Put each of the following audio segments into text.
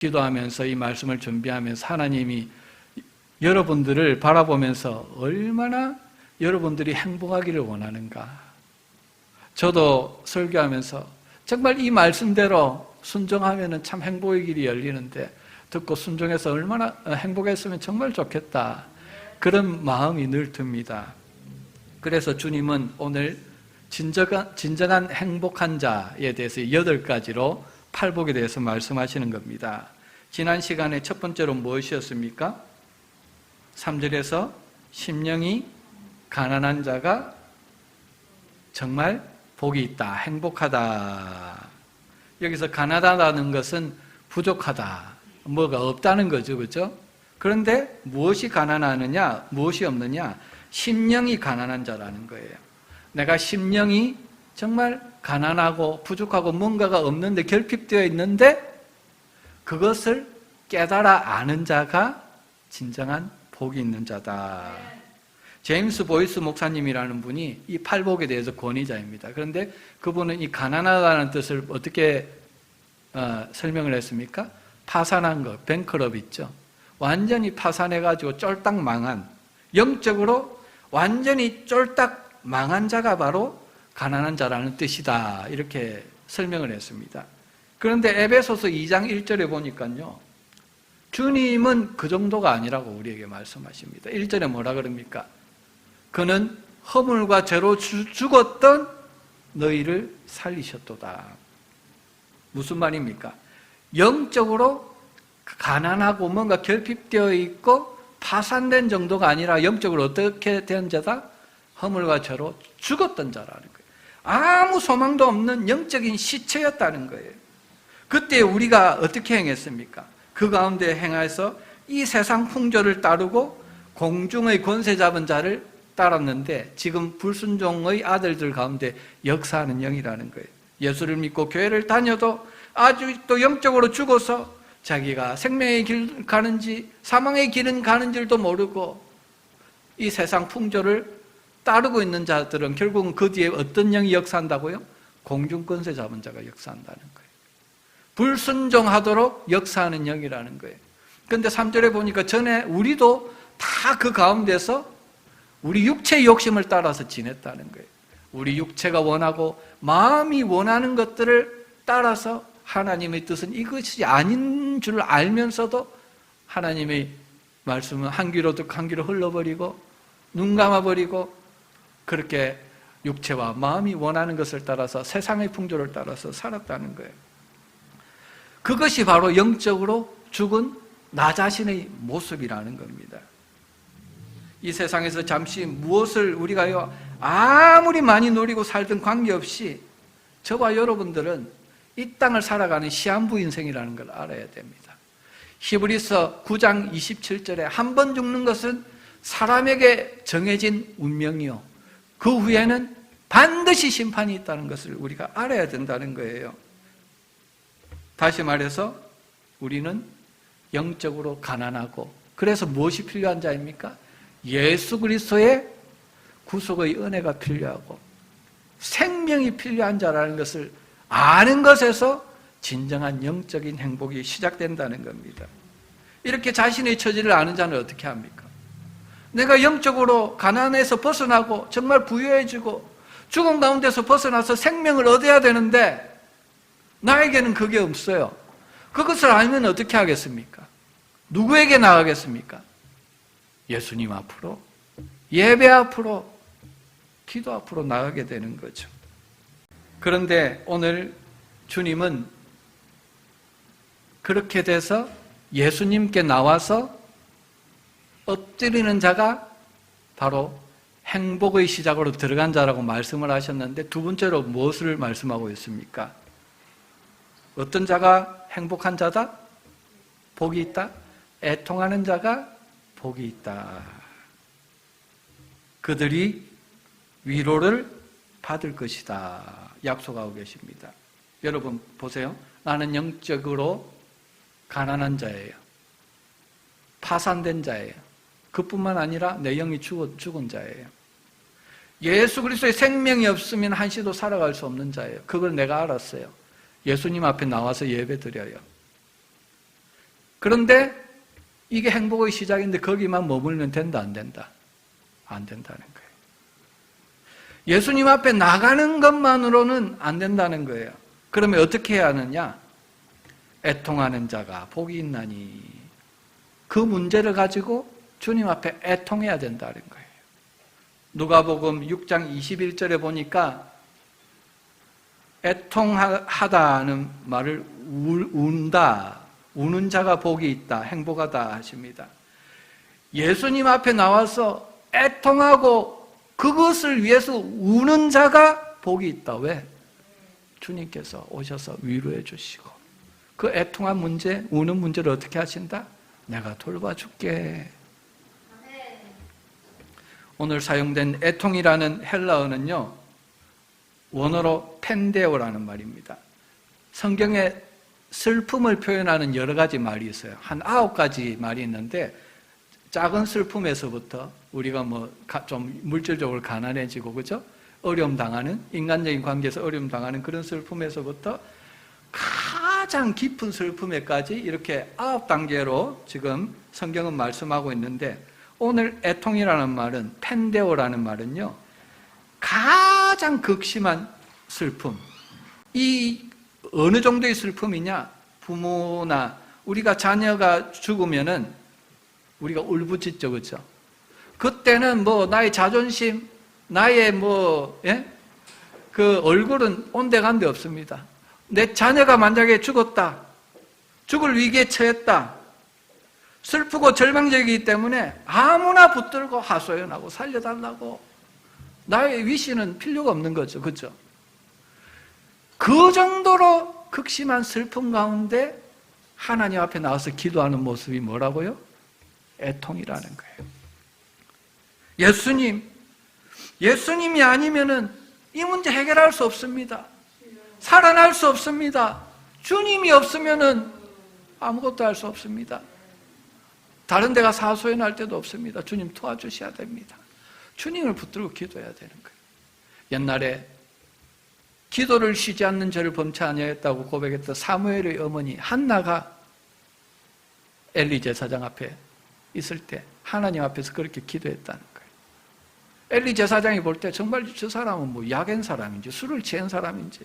기도하면서 이 말씀을 준비하면서 하나님이 여러분들을 바라보면서 얼마나 여러분들이 행복하기를 원하는가. 저도 설교하면서 정말 이 말씀대로 순종하면 참 행복의 길이 열리는데 듣고 순종해서 얼마나 행복했으면 정말 좋겠다. 그런 마음이 늘 듭니다. 그래서 주님은 오늘 진정한 행복한 자에 대해서 8가지로 팔복에 대해서 말씀하시는 겁니다. 지난 시간에 첫 번째로 무엇이었습니까? 3절에서 심령이 가난한 자가 정말 복이 있다, 행복하다. 여기서 가난하다는 것은 부족하다, 뭐가 없다는 거죠, 그렇죠? 그런데 무엇이 가난하느냐, 무엇이 없느냐? 심령이 가난한 자라는 거예요. 내가 심령이 정말 가난하고 부족하고 뭔가가 없는데 결핍되어 있는데 그것을 깨달아 아는 자가 진정한 복이 있는 자다. 제임스 보이스 목사님이라는 분이 이 팔복에 대해서 권위자입니다. 그런데 그분은 이 가난하다는 뜻을 어떻게 설명을 했습니까? 파산한 것, 뱅크럽 있죠. 완전히 파산해가지고 쫄딱 망한, 영적으로 완전히 쫄딱 망한 자가 바로 가난한 자라는 뜻이다. 이렇게 설명을 했습니다. 그런데 에베소서 2장 1절에 보니까요, 주님은 그 정도가 아니라고 우리에게 말씀하십니다. 1절에 뭐라 그럽니까? 그는 허물과 죄로 죽었던 너희를 살리셨도다. 무슨 말입니까? 영적으로 가난하고 뭔가 결핍되어 있고 파산된 정도가 아니라 영적으로 어떻게 된 자다? 허물과 죄로 죽었던 자라는 거예요. 아무 소망도 없는 영적인 시체였다는 거예요. 그때 우리가 어떻게 행했습니까? 그 가운데 행해서 이 세상 풍조를 따르고 공중의 권세 잡은 자를 따랐는데 지금 불순종의 아들들 가운데 역사하는 영이라는 거예요. 예수를 믿고 교회를 다녀도 아주 또 영적으로 죽어서 자기가 생명의 길 가는지 사망의 길은 가는 줄도 모르고 이 세상 풍조를 따르고 있는 자들은 결국은 그 뒤에 어떤 영이 역사한다고요? 공중권세 잡은 자가 역사한다는 거예요. 불순종하도록 역사하는 영이라는 거예요. 그런데 3절에 보니까 전에 우리도 다 그 가운데서 우리 육체의 욕심을 따라서 지냈다는 거예요. 우리 육체가 원하고 마음이 원하는 것들을 따라서 하나님의 뜻은 이것이 아닌 줄 알면서도 하나님의 말씀은 한 귀로 듣고 한 귀로 흘러버리고 눈 감아버리고 그렇게 육체와 마음이 원하는 것을 따라서 세상의 풍조를 따라서 살았다는 거예요. 그것이 바로 영적으로 죽은 나 자신의 모습이라는 겁니다. 이 세상에서 잠시 무엇을 우리가 아무리 많이 누리고 살든 관계없이 저와 여러분들은 이 땅을 살아가는 시한부 인생이라는 걸 알아야 됩니다. 히브리서 9장 27절에 한 번 죽는 것은 사람에게 정해진 운명이요, 그 후에는 반드시 심판이 있다는 것을 우리가 알아야 된다는 거예요. 다시 말해서 우리는 영적으로 가난하고, 그래서 무엇이 필요한 자입니까? 예수 그리스도의 구속의 은혜가 필요하고 생명이 필요한 자라는 것을 아는 것에서 진정한 영적인 행복이 시작된다는 겁니다. 이렇게 자신의 처지를 아는 자는 어떻게 합니까? 내가 영적으로 가난에서 벗어나고 정말 부유해지고 죽음 가운데서 벗어나서 생명을 얻어야 되는데 나에게는 그게 없어요. 그것을 알면 어떻게 하겠습니까? 누구에게 나가겠습니까? 예수님 앞으로, 예배 앞으로, 기도 앞으로 나가게 되는 거죠. 그런데 오늘 주님은 그렇게 돼서 예수님께 나와서 엎드리는 자가 바로 행복의 시작으로 들어간 자라고 말씀을 하셨는데 두 번째로 무엇을 말씀하고 있습니까? 어떤 자가 행복한 자다? 복이 있다? 애통하는 자가 복이 있다. 그들이 위로를 받을 것이다. 약속하고 계십니다. 여러분 보세요. 나는 영적으로 가난한 자예요. 파산된 자예요. 그뿐만 아니라 내 영이 죽은 자예요. 예수 그리스도의 생명이 없으면 한시도 살아갈 수 없는 자예요. 그걸 내가 알았어요. 예수님 앞에 나와서 예배 드려요. 그런데 이게 행복의 시작인데 거기만 머물면 된다, 안 된다? 안 된다는 거예요. 예수님 앞에 나가는 것만으로는 안 된다는 거예요. 그러면 어떻게 해야 하느냐? 애통하는 자가 복이 있나니, 그 문제를 가지고 주님 앞에 애통해야 된다는 거예요. 누가복음 6장 21절에 보니까 애통하다는 말을 운다, 우는 자가 복이 있다, 행복하다 하십니다. 예수님 앞에 나와서 애통하고 그것을 위해서 우는 자가 복이 있다. 왜? 주님께서 오셔서 위로해 주시고 그 애통한 문제, 우는 문제를 어떻게 하신다? 내가 돌봐줄게. 오늘 사용된 애통이라는 헬라어는요, 원어로 펜데오라는 말입니다. 성경에 슬픔을 표현하는 여러 가지 말이 있어요. 한 9가지 말이 있는데, 작은 슬픔에서부터 우리가 좀 물질적으로 가난해지고, 그죠? 어려움 당하는, 인간적인 관계에서 어려움 당하는 그런 슬픔에서부터 가장 깊은 슬픔에까지 이렇게 9단계로 지금 성경은 말씀하고 있는데, 오늘 애통이라는 말은, 펜데오라는 말은요, 가장 극심한 슬픔. 이 어느 정도의 슬픔이냐? 부모나 우리가 자녀가 죽으면은 우리가 울부짖죠, 그렇죠? 그때는 나의 자존심, 나의 그 얼굴은 온데간데 없습니다. 내 자녀가 만약에 죽었다, 죽을 위기에 처했다, 슬프고 절망적이기 때문에 아무나 붙들고 하소연하고 살려달라고, 나의 위시는 필요가 없는 거죠, 그렇죠? 그 정도로 극심한 슬픔 가운데 하나님 앞에 나와서 기도하는 모습이 뭐라고요? 애통이라는 거예요. 예수님이 아니면은 이 문제 해결할 수 없습니다. 살아날 수 없습니다. 주님이 없으면은 아무것도 할 수 없습니다. 다른 데가 사소연할 때도 없습니다. 주님 도와주셔야 됩니다. 주님을 붙들고 기도해야 되는 거예요. 옛날에 기도를 쉬지 않는 죄를 범치 아니하였다고 고백했던 사무엘의 어머니 한나가 엘리 제사장 앞에 있을 때 하나님 앞에서 그렇게 기도했다는 거예요. 엘리 제사장이 볼 때 정말 저 사람은 약한 사람인지 술을 취한 사람인지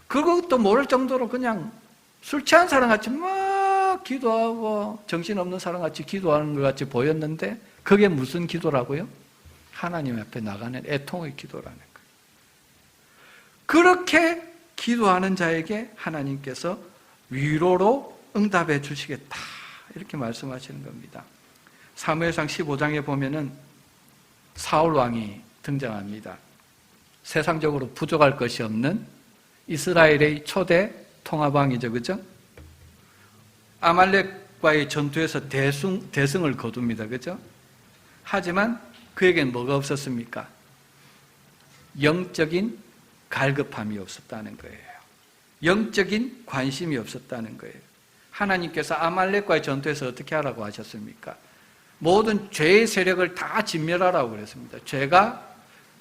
그것도 모를 정도로 그냥 술 취한 사람같이 막 기도하고 정신없는 사람같이 기도하는 것 같이 보였는데 그게 무슨 기도라고요? 하나님 앞에 나가는 애통의 기도라는 거예요. 그렇게 기도하는 자에게 하나님께서 위로로 응답해 주시겠다, 이렇게 말씀하시는 겁니다. 사무엘상 15장에 보면은 사울 왕이 등장합니다. 세상적으로 부족할 것이 없는 이스라엘의 초대 통합왕이죠, 그죠? 아말렉과의 전투에서 대승을 거둡니다, 그죠? 하지만 그에겐 뭐가 없었습니까? 영적인 갈급함이 없었다는 거예요. 영적인 관심이 없었다는 거예요. 하나님께서 아말렉과의 전투에서 어떻게 하라고 하셨습니까? 모든 죄의 세력을 다 진멸하라고 그랬습니다. 죄가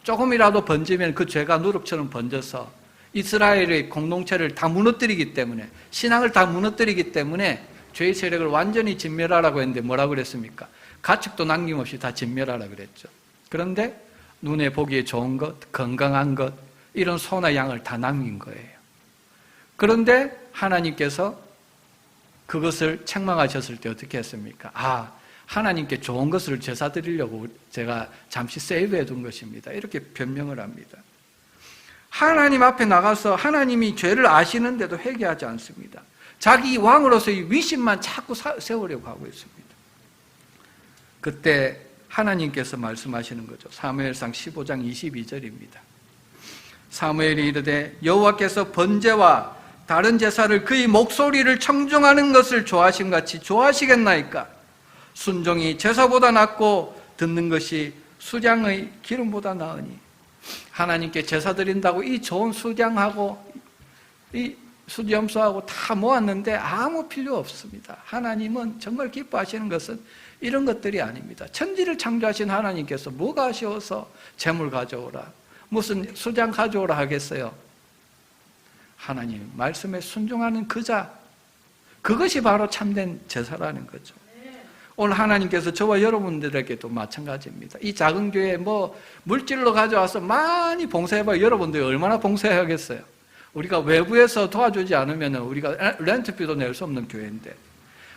조금이라도 번지면 그 죄가 누룩처럼 번져서 이스라엘의 공동체를 다 무너뜨리기 때문에, 신앙을 다 무너뜨리기 때문에 죄의 세력을 완전히 진멸하라고 했는데 뭐라고 그랬습니까? 가축도 남김없이 다 진멸하라고 그랬죠. 그런데 눈에 보기에 좋은 것, 건강한 것, 이런 소나 양을 다 남긴 거예요. 그런데 하나님께서 그것을 책망하셨을 때 어떻게 했습니까? 하나님께 좋은 것을 제사 드리려고 제가 잠시 세이브해 둔 것입니다. 이렇게 변명을 합니다. 하나님 앞에 나가서 하나님이 죄를 아시는데도 회개하지 않습니다. 자기 왕으로서의 위신만 자꾸 세우려고 하고 있습니다. 그때 하나님께서 말씀하시는 거죠. 사무엘상 15장 22절입니다. 사무엘이 이르되 여호와께서 번제와 다른 제사를 그의 목소리를 청중하는 것을 좋아하신 같이 좋아하시겠나이까? 순종이 제사보다 낫고 듣는 것이 수장의 기름보다 나으니. 하나님께 제사 드린다고 이 좋은 수장하고 이 수염소하고 다 모았는데 아무 필요 없습니다. 하나님은 정말 기뻐하시는 것은 이런 것들이 아닙니다. 천지를 창조하신 하나님께서 뭐가 아쉬워서 재물 가져오라, 무슨 수장 가져오라 하겠어요? 하나님 말씀에 순종하는 그 자, 그것이 바로 참된 제사라는 거죠. 오늘 하나님께서 저와 여러분들에게도 마찬가지입니다. 이 작은 교회 물질로 가져와서 많이 봉사해봐요. 여러분들이 얼마나 봉사해야겠어요. 우리가 외부에서 도와주지 않으면 우리가 렌트비도 낼 수 없는 교회인데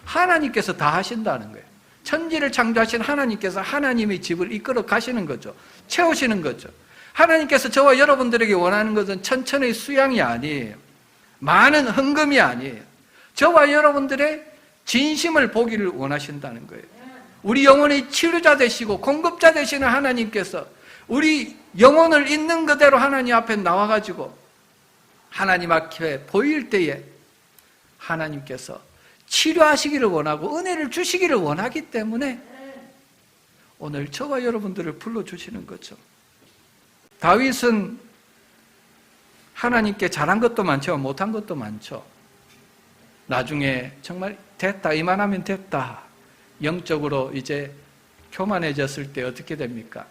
하나님께서 다 하신다는 거예요. 천지를 창조하신 하나님께서 하나님의 집을 이끌어 가시는 거죠. 채우시는 거죠. 하나님께서 저와 여러분들에게 원하는 것은 천천의 수양이 아니에요. 많은 헌금이 아니에요. 저와 여러분들의 진심을 보기를 원하신다는 거예요. 우리 영혼의 치료자 되시고 공급자 되시는 하나님께서 우리 영혼을 있는 그대로 하나님 앞에 나와가지고 하나님 앞에 보일 때에 하나님께서 치료하시기를 원하고 은혜를 주시기를 원하기 때문에 오늘 저와 여러분들을 불러주시는 거죠. 다윗은 하나님께 잘한 것도 많죠. 못한 것도 많죠. 나중에 정말 됐다, 이만하면 됐다, 영적으로 이제 교만해졌을 때 어떻게 됩니까?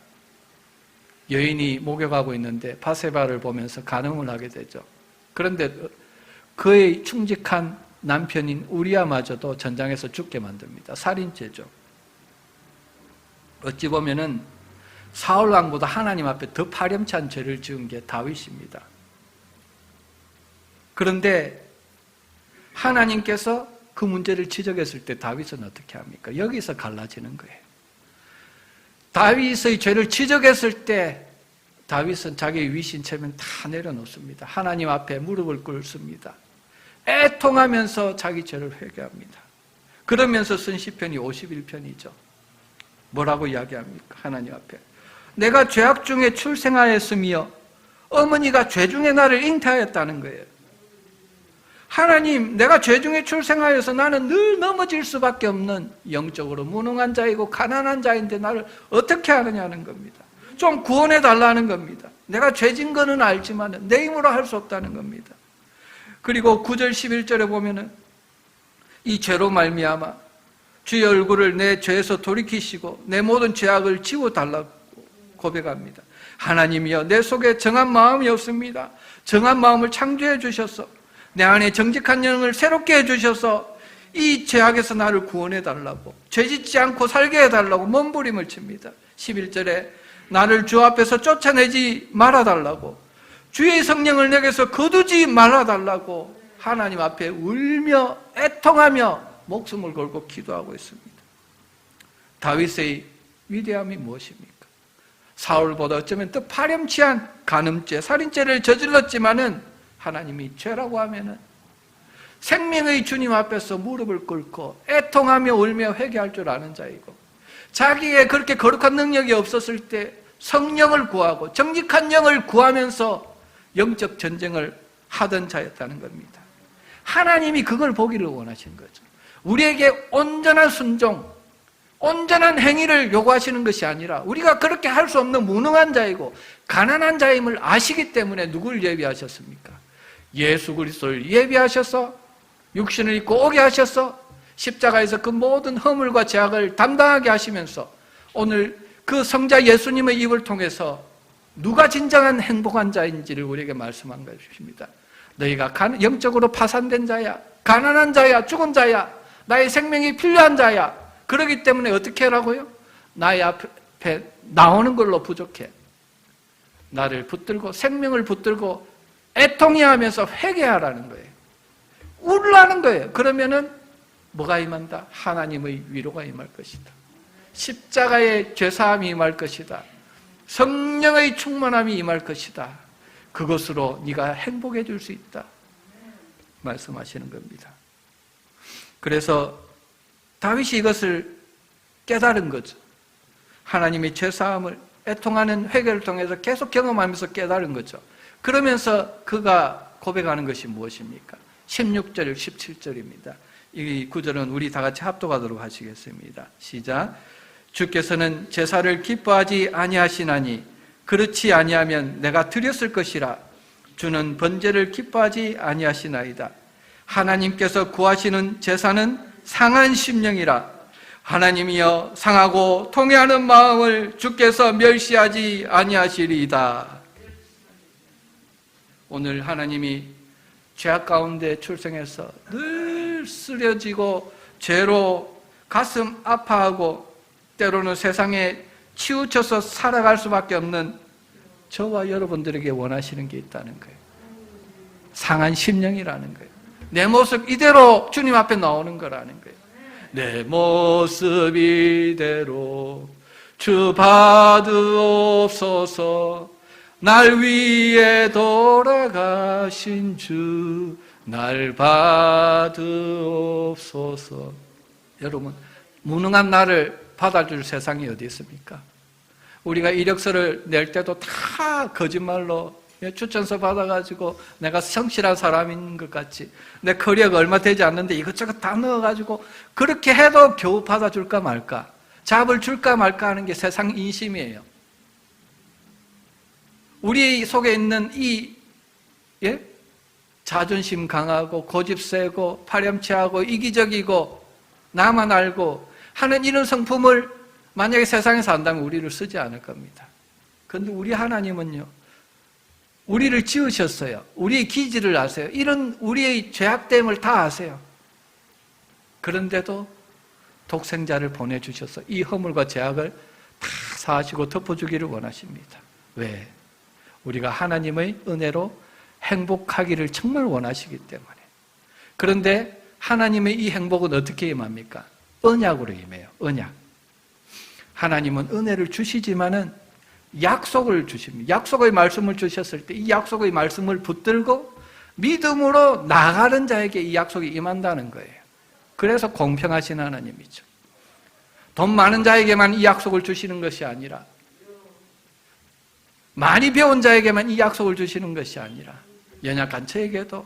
여인이 목욕하고 있는데 바세바를 보면서 간음을 하게 되죠. 그런데 그의 충직한 남편인 우리아마저도 전장에서 죽게 만듭니다. 살인죄죠. 어찌 보면은 사울 왕보다 하나님 앞에 더 파렴치한 죄를 지은 게 다윗입니다. 그런데 하나님께서 그 문제를 지적했을 때 다윗은 어떻게 합니까? 여기서 갈라지는 거예요. 다윗의 죄를 지적했을 때 다윗은 자기의 위신체면 다 내려놓습니다. 하나님 앞에 무릎을 꿇습니다. 애통하면서 자기 죄를 회개합니다. 그러면서 쓴 시편이 51편이죠. 뭐라고 이야기합니까? 하나님 앞에 내가 죄악 중에 출생하였으며 어머니가 죄 중에 나를 잉태하였다는 거예요. 하나님, 내가 죄 중에 출생하여서 나는 늘 넘어질 수밖에 없는 영적으로 무능한 자이고 가난한 자인데 나를 어떻게 하느냐는 겁니다. 좀 구원해 달라는 겁니다. 내가 죄진 거는 알지만 내 힘으로 할 수 없다는 겁니다. 그리고 9절 11절에 보면은 이 죄로 말미암아 주의 얼굴을 내 죄에서 돌이키시고 내 모든 죄악을 지워달라고 고백합니다. 하나님이여, 내 속에 정한 마음이 없습니다. 정한 마음을 창조해 주셔서 내 안에 정직한 영을 새롭게 해주셔서 이 죄악에서 나를 구원해 달라고, 죄짓지 않고 살게 해달라고 몸부림을 칩니다. 11절에 나를 주 앞에서 쫓아내지 말아달라고, 주의 성령을 내게서 거두지 말아달라고 하나님 앞에 울며 애통하며 목숨을 걸고 기도하고 있습니다. 다윗의 위대함이 무엇입니까? 사울보다 어쩌면 더 파렴치한 간음죄, 살인죄를 저질렀지만은 하나님이 죄라고 하면은 생명의 주님 앞에서 무릎을 꿇고 애통하며 울며 회개할 줄 아는 자이고, 자기의 그렇게 거룩한 능력이 없었을 때 성령을 구하고 정직한 영을 구하면서 영적 전쟁을 하던 자였다는 겁니다. 하나님이 그걸 보기를 원하신 거죠. 우리에게 온전한 순종, 온전한 행위를 요구하시는 것이 아니라 우리가 그렇게 할 수 없는 무능한 자이고 가난한 자임을 아시기 때문에 누구를 예비하셨습니까? 예수 그리스도를 예비하셔서 육신을 입고 오게 하셔서 십자가에서 그 모든 허물과 죄악을 담당하게 하시면서 오늘 그 성자 예수님의 입을 통해서 누가 진정한 행복한 자인지를 우리에게 말씀한 것입니다. 너희가 영적으로 파산된 자야, 가난한 자야, 죽은 자야, 나의 생명이 필요한 자야. 그렇기 때문에 어떻게 하라고요? 나의 앞에 나오는 걸로 부족해. 나를 붙들고 생명을 붙들고 애통해하면서 회개하라는 거예요. 울라는 거예요. 그러면은 뭐가 임한다? 하나님의 위로가 임할 것이다. 십자가의 죄사함이 임할 것이다. 성령의 충만함이 임할 것이다. 그것으로 네가 행복해질 수 있다 말씀하시는 겁니다. 그래서 다윗이 이것을 깨달은 거죠. 하나님의 죄사함을 애통하는 회개를 통해서 계속 경험하면서 깨달은 거죠. 그러면서 그가 고백하는 것이 무엇입니까? 16절, 17절입니다. 이 구절은 우리 다 같이 합독하도록 하시겠습니다. 시작. 주께서는 제사를 기뻐하지 아니하시나니 그렇지 아니하면 내가 드렸을 것이라. 주는 번제를 기뻐하지 아니하시나이다. 하나님께서 구하시는 제사는 상한 심령이라. 하나님이여, 상하고 통회하는 마음을 주께서 멸시하지 아니하시리이다. 오늘 하나님이 죄악 가운데 출생해서 늘 늘 쓰려지고 죄로 가슴 아파하고 때로는 세상에 치우쳐서 살아갈 수밖에 없는 저와 여러분들에게 원하시는 게 있다는 거예요. 상한 심령이라는 거예요. 내 모습 이대로 주님 앞에 나오는 거라는 거예요. 내 모습 이대로 주 받으옵소서. 날 위해 돌아가신 주 날 받으옵소서. 여러분, 무능한 나를 받아줄 세상이 어디 있습니까? 우리가 이력서를 낼 때도 다 거짓말로 추천서 받아가지고 내가 성실한 사람인 것 같이 내 커리어가 얼마 되지 않는데 이것저것 다 넣어가지고 그렇게 해도 겨우 받아줄까 말까, 잡을 줄까 말까 하는 게 세상 인심이에요. 우리 속에 있는 이 자존심 강하고 고집 세고 파렴치하고 이기적이고 나만 알고 하는 이런 성품을 만약에 세상에서 안다면 우리를 쓰지 않을 겁니다. 그런데 우리 하나님은요, 우리를 지으셨어요. 우리의 기질을 아세요. 이런 우리의 죄악됨을 다 아세요. 그런데도 독생자를 보내주셔서 이 허물과 죄악을 다 사하시고 덮어주기를 원하십니다. 왜? 우리가 하나님의 은혜로 행복하기를 정말 원하시기 때문에. 그런데 하나님의 이 행복은 어떻게 임합니까? 언약으로 임해요. 언약. 하나님은 은혜를 주시지만은 약속을 주십니다. 약속의 말씀을 주셨을 때 이 약속의 말씀을 붙들고 믿음으로 나가는 자에게 이 약속이 임한다는 거예요. 그래서 공평하신 하나님이죠. 돈 많은 자에게만 이 약속을 주시는 것이 아니라, 많이 배운 자에게만 이 약속을 주시는 것이 아니라, 연약한 저에게도,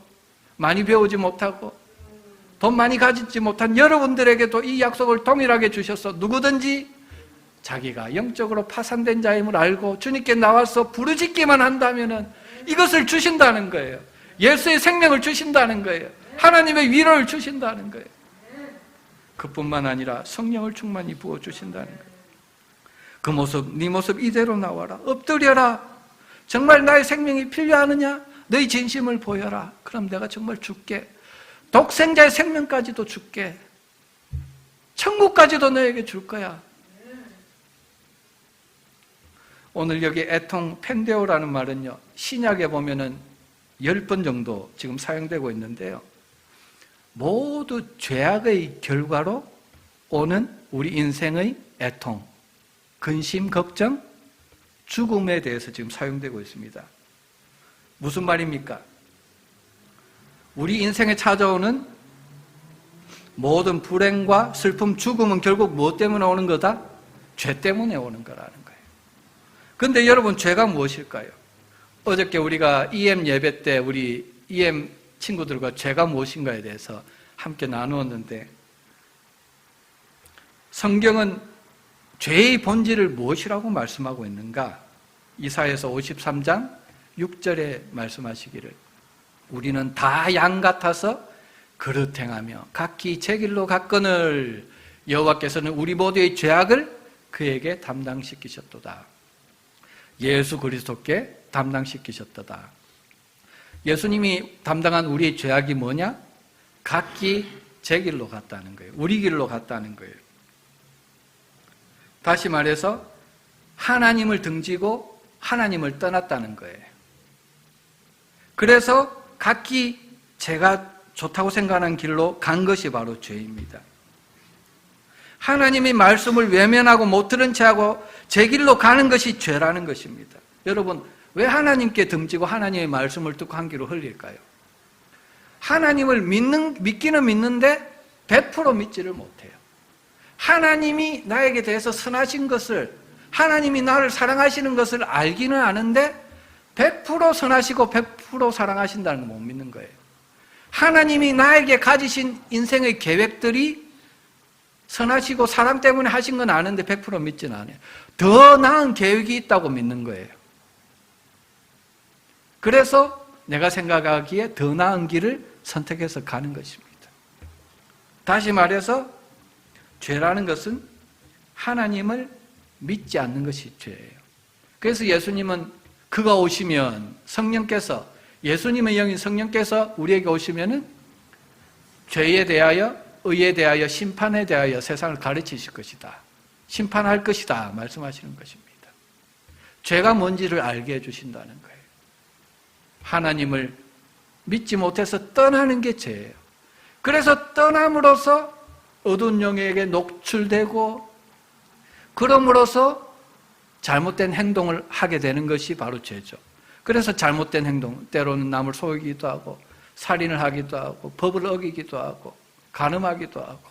많이 배우지 못하고 돈 많이 가지지 못한 여러분들에게도 이 약속을 동일하게 주셔서 누구든지 자기가 영적으로 파산된 자임을 알고 주님께 나와서 부르짖기만 한다면 이것을 주신다는 거예요. 예수의 생명을 주신다는 거예요. 하나님의 위로를 주신다는 거예요. 그뿐만 아니라 성령을 충만히 부어주신다는 거예요. 그 모습, 네 모습 이대로 나와라. 엎드려라. 정말 나의 생명이 필요하느냐? 너의 진심을 보여라. 그럼 내가 정말 줄게. 독생자의 생명까지도 줄게. 천국까지도 너에게 줄 거야. 오늘 여기 애통 펜데오라는 말은요, 신약에 보면은 10번 정도 지금 사용되고 있는데요, 모두 죄악의 결과로 오는 우리 인생의 애통, 근심, 걱정, 죽음에 대해서 지금 사용되고 있습니다. 무슨 말입니까? 우리 인생에 찾아오는 모든 불행과 슬픔, 죽음은 결국 무엇 때문에 오는 거다? 죄 때문에 오는 거라는 거예요. 그런데 여러분, 죄가 무엇일까요? 어저께 우리가 EM 예배 때 우리 EM 친구들과 죄가 무엇인가에 대해서 함께 나누었는데, 성경은 죄의 본질을 무엇이라고 말씀하고 있는가? 이사야서 53장 6절에 말씀하시기를, 우리는 다 양 같아서 그릇 행하며 각기 제 길로 갔거늘 여호와께서는 우리 모두의 죄악을 그에게 담당시키셨도다. 예수 그리스도께 담당시키셨도다. 예수님이 담당한 우리의 죄악이 뭐냐? 각기 제 길로 갔다는 거예요. 우리 길로 갔다는 거예요. 다시 말해서 하나님을 등지고 하나님을 떠났다는 거예요. 그래서 각기 제가 좋다고 생각하는 길로 간 것이 바로 죄입니다. 하나님의 말씀을 외면하고 못 들은 채하고 제 길로 가는 것이 죄라는 것입니다. 여러분, 왜 하나님께 등지고 하나님의 말씀을 듣고 한 길로 흘릴까요? 하나님을 믿기는 믿는데 100% 믿지를 못해요. 하나님이 나에게 대해서 선하신 것을, 하나님이 나를 사랑하시는 것을 알기는 아는데 100% 선하시고 100% 사랑하신다는 걸 못 믿는 거예요. 하나님이 나에게 가지신 인생의 계획들이 선하시고 사랑 때문에 하신 건 아는데 100% 믿지는 않아요. 더 나은 계획이 있다고 믿는 거예요. 그래서 내가 생각하기에 더 나은 길을 선택해서 가는 것입니다. 다시 말해서 죄라는 것은 하나님을 믿지 않는 것이 죄예요. 그래서 예수님은 그가 오시면, 성령께서, 예수님의 영인 성령께서 우리에게 오시면은 죄에 대하여, 의에 대하여, 심판에 대하여 세상을 가르치실 것이다. 심판할 것이다 말씀하시는 것입니다. 죄가 뭔지를 알게 해주신다는 거예요. 하나님을 믿지 못해서 떠나는 게 죄예요. 그래서 떠남으로써 어두운 영역에 노출되고 그럼으로써 잘못된 행동을 하게 되는 것이 바로 죄죠. 그래서 잘못된 행동, 때로는 남을 속이기도 하고 살인을 하기도 하고 법을 어기기도 하고 간음하기도 하고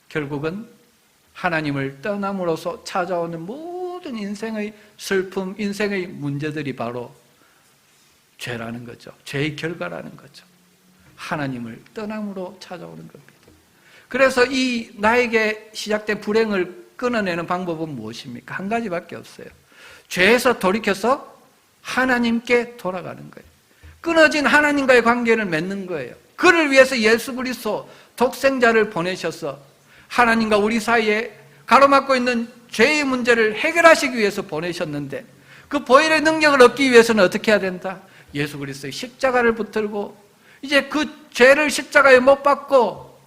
결국은 하나님을 떠남으로써 찾아오는 모든 인생의 슬픔, 인생의 문제들이 바로 죄라는 거죠. 죄의 결과라는 거죠. 하나님을 떠남으로 찾아오는 겁니다. 그래서 이 나에게 시작된 불행을 끊어내는 방법은 무엇입니까? 한 가지밖에 없어요. 죄에서 돌이켜서 하나님께 돌아가는 거예요. 끊어진 하나님과의 관계를 맺는 거예요. 그를 위해서 예수 그리스도 독생자를 보내셔서 하나님과 우리 사이에 가로막고 있는 죄의 문제를 해결하시기 위해서 보내셨는데 그 보혈의 능력을 얻기 위해서는 어떻게 해야 된다? 예수 그리스도의 십자가를 붙들고 이제 그 죄를 십자가에 못 박고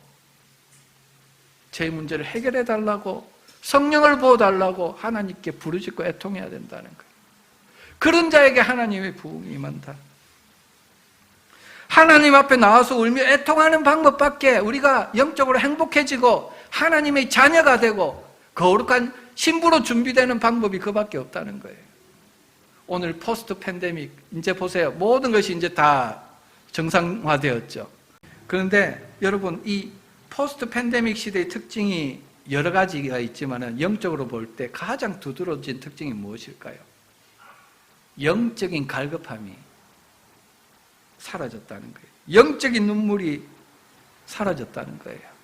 죄의 문제를 해결해 달라고 성령을 부어달라고 하나님께 부르짖고 애통해야 된다는 거예요. 그런 자에게 하나님의 부흥이 임한다. 하나님 앞에 나와서 울며 애통하는 방법밖에 우리가 영적으로 행복해지고 하나님의 자녀가 되고 거룩한 신부로 준비되는 방법이 그밖에 없다는 거예요. 오늘 포스트 팬데믹 이제 보세요. 모든 것이 이제 다 정상화되었죠. 그런데 여러분 이 포스트 팬데믹 시대의 특징이 여러 가지가 있지만 영적으로 볼 때 가장 두드러진 특징이 무엇일까요? 영적인 갈급함이 사라졌다는 거예요. 영적인 눈물이 사라졌다는 거예요.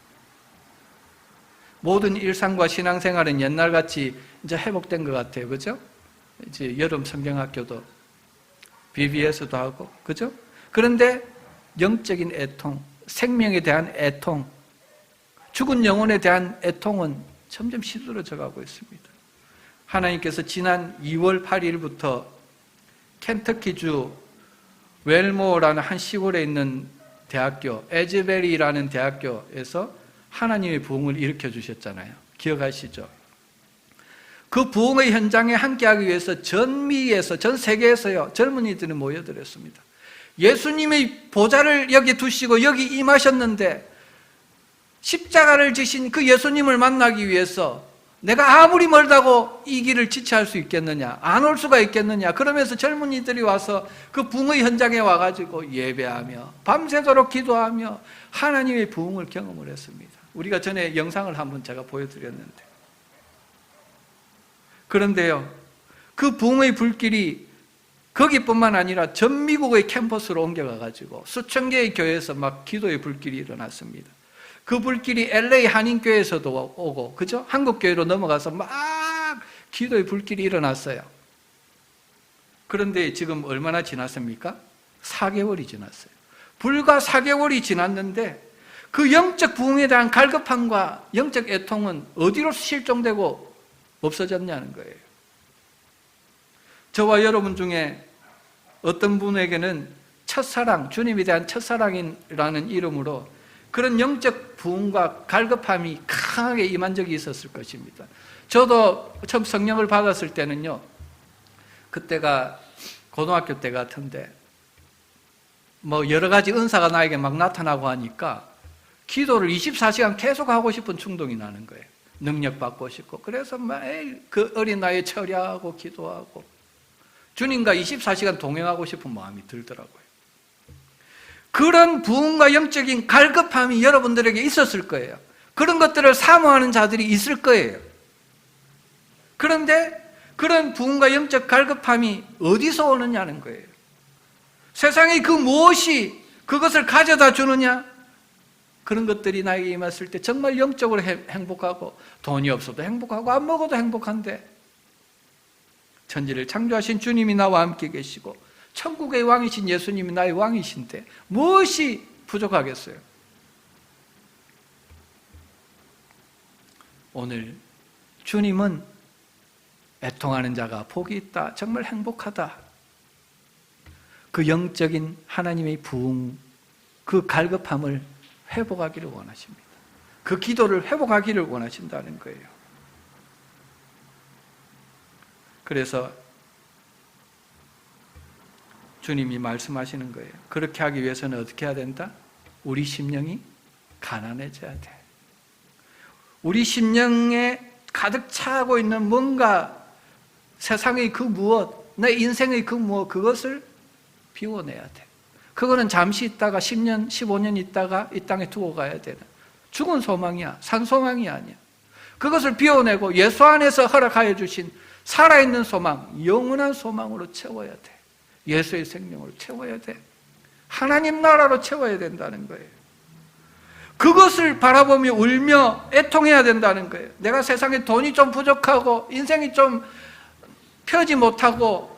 모든 일상과 신앙생활은 옛날같이 이제 회복된 것 같아요. 그죠? 이제 여름 성경학교도 BBS도 하고, 그죠? 그런데 영적인 애통, 생명에 대한 애통, 죽은 영혼에 대한 애통은 점점 시들어져 가고 있습니다. 하나님께서 지난 2월 8일부터 켄터키주 웰모어라는 한 시골에 있는 대학교, 에즈베리라는 대학교에서 하나님의 부흥을 일으켜 주셨잖아요. 기억하시죠? 그 부흥의 현장에 함께하기 위해서 전미에서, 전 세계에서요, 젊은이들이 모여들었습니다. 예수님의 보좌를 여기 두시고 여기 임하셨는데 십자가를 지신 그 예수님을 만나기 위해서 내가 아무리 멀다고 이 길을 지체할 수 있겠느냐, 안 올 수가 있겠느냐, 그러면서 젊은이들이 와서 그 부흥의 현장에 와가지고 예배하며 밤새도록 기도하며 하나님의 부흥을 경험을 했습니다. 우리가 전에 영상을 한번 제가 보여드렸는데, 그런데요, 그 부흥의 불길이 거기뿐만 아니라 전 미국의 캠퍼스로 옮겨가가지고 수천 개의 교회에서 막 기도의 불길이 일어났습니다. 그 불길이 LA 한인교회에서도 오고, 그죠? 한국교회로 넘어가서 막 기도의 불길이 일어났어요. 그런데 지금 얼마나 지났습니까? 4개월이 지났어요. 불과 4개월이 지났는데 그 영적 부흥에 대한 갈급함과 영적 애통은 어디로 실종되고 없어졌냐는 거예요. 저와 여러분 중에 어떤 분에게는 첫사랑, 주님에 대한 첫사랑이라는 이름으로 그런 영적 부흥과 갈급함이 강하게 임한 적이 있었을 것입니다. 저도 처음 성령을 받았을 때는요, 그때가 고등학교 때 같은데 뭐 여러 가지 은사가 나에게 막 나타나고 하니까 기도를 24시간 계속 하고 싶은 충동이 나는 거예요. 능력 받고 싶고. 그래서 매일 그 어린 나이에 철야하고 기도하고 주님과 24시간 동행하고 싶은 마음이 들더라고요. 그런 부흥과 영적인 갈급함이 여러분들에게 있었을 거예요. 그런 것들을 사모하는 자들이 있을 거예요. 그런데 그런 부흥과 영적 갈급함이 어디서 오느냐는 거예요. 세상의 그 무엇이 그것을 가져다 주느냐? 그런 것들이 나에게 임했을 때 정말 영적으로 행복하고, 돈이 없어도 행복하고 안 먹어도 행복한데, 천지를 창조하신 주님이 나와 함께 계시고 천국의 왕이신 예수님이 나의 왕이신데 무엇이 부족하겠어요? 오늘 주님은 애통하는 자가 복이 있다, 정말 행복하다, 그 영적인 하나님의 부흥, 그 갈급함을 회복하기를 원하십니다. 그 기도를 회복하기를 원하신다는 거예요. 그래서 주님이 말씀하시는 거예요. 그렇게 하기 위해서는 어떻게 해야 된다? 우리 심령이 가난해져야 돼. 우리 심령에 가득 차고 있는 뭔가 세상의 그 무엇, 내 인생의 그 무엇, 그것을 비워내야 돼. 그거는 잠시 있다가 10년, 15년 있다가 이 땅에 두고 가야 되는 죽은 소망이야. 산 소망이 아니야. 그것을 비워내고 예수 안에서 허락하여 주신 살아있는 소망, 영원한 소망으로 채워야 돼. 예수의 생명으로 채워야 돼. 하나님 나라로 채워야 된다는 거예요. 그것을 바라보며 울며 애통해야 된다는 거예요. 내가 세상에 돈이 좀 부족하고 인생이 좀 펴지 못하고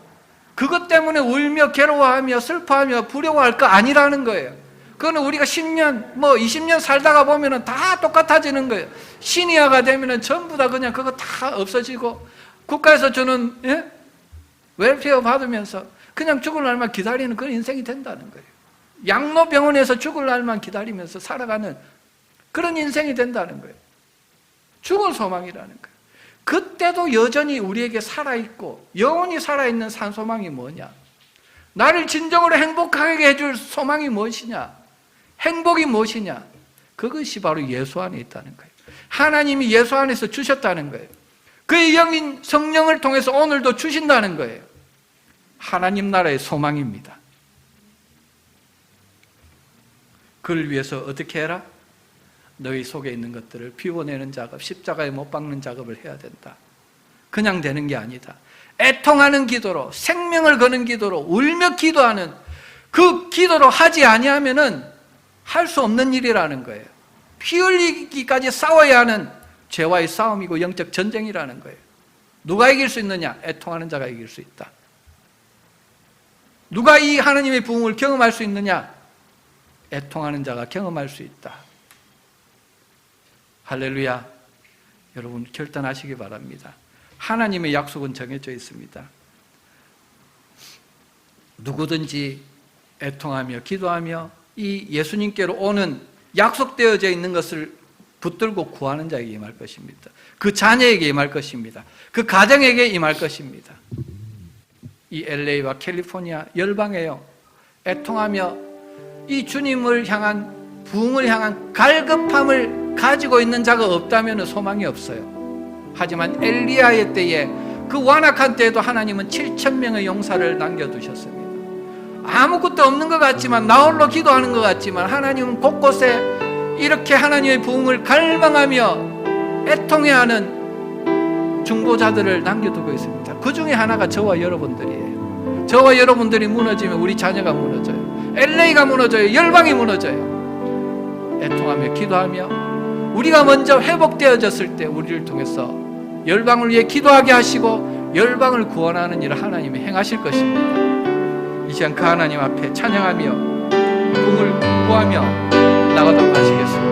그것 때문에 울며 괴로워하며 슬퍼하며 부러워할 거 아니라는 거예요. 그거는 우리가 10년, 20년 살다가 보면 다 똑같아지는 거예요. 시니어가 되면 전부 다 그냥 그거 다 없어지고 국가에서 주는 웰페어 받으면서 그냥 죽을 날만 기다리는 그런 인생이 된다는 거예요. 양로병원에서 죽을 날만 기다리면서 살아가는 그런 인생이 된다는 거예요. 죽을 소망이라는 거예요. 그때도 여전히 우리에게 살아있고 영원히 살아있는 산소망이 뭐냐? 나를 진정으로 행복하게 해줄 소망이 무엇이냐? 행복이 무엇이냐? 그것이 바로 예수 안에 있다는 거예요. 하나님이 예수 안에서 주셨다는 거예요. 그의 영인 성령을 통해서 오늘도 주신다는 거예요. 하나님 나라의 소망입니다. 그를 위해서 어떻게 해라? 너희 속에 있는 것들을 비워내는 작업, 십자가에 못 박는 작업을 해야 된다. 그냥 되는 게 아니다. 애통하는 기도로, 생명을 거는 기도로, 울며 기도하는 그 기도로 하지 아니하면은 할 수 없는 일이라는 거예요. 피 흘리기까지 싸워야 하는 죄와의 싸움이고 영적 전쟁이라는 거예요. 누가 이길 수 있느냐? 애통하는 자가 이길 수 있다. 누가 이 하나님의 부흥을 경험할 수 있느냐? 애통하는 자가 경험할 수 있다. 할렐루야. 여러분 결단하시기 바랍니다. 하나님의 약속은 정해져 있습니다. 누구든지 애통하며 기도하며 이 예수님께로 오는 약속되어져 있는 것을 붙들고 구하는 자에게 임할 것입니다. 그 자녀에게 임할 것입니다. 그 가정에게 임할 것입니다. 이 LA와 캘리포니아 열방에요. 애통하며 이 주님을 향한 부흥을 향한 갈급함을 가지고 있는 자가 없다면 소망이 없어요. 하지만 엘리야의 때에 그 완악한 때에도 하나님은 7,000명의 용사를 남겨두셨습니다. 아무것도 없는 것 같지만 나홀로 기도하는 것 같지만 하나님은 곳곳에 이렇게 하나님의 부흥을 갈망하며 애통해하는 중보자들을 남겨두고 있습니다. 그 중에 하나가 저와 여러분들이에요. 저와 여러분들이 무너지면 우리 자녀가 무너져요. LA가 무너져요. 열방이 무너져요. 애통하며 기도하며 우리가 먼저 회복되어졌을 때 우리를 통해서 열방을 위해 기도하게 하시고 열방을 구원하는 일을 하나님이 행하실 것입니다. 이 시간 그 하나님 앞에 찬양하며 부흥을 구하며 나가도록 하시겠습니다.